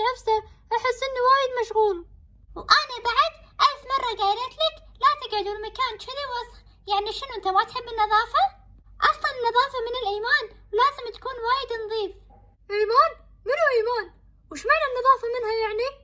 عفسة، أحس إني وايد مشغول. وأنا بعد 1000 مرة قايلت لك لا تقعدون مكان كذي وسخ. يعني شنو، أنت ما تحب النظافة؟ أصلا النظافة من الإيمان ولازم تكون وايد نظيف. إيمان؟ منو إيمان؟ وش معنى النظافة منها يعني؟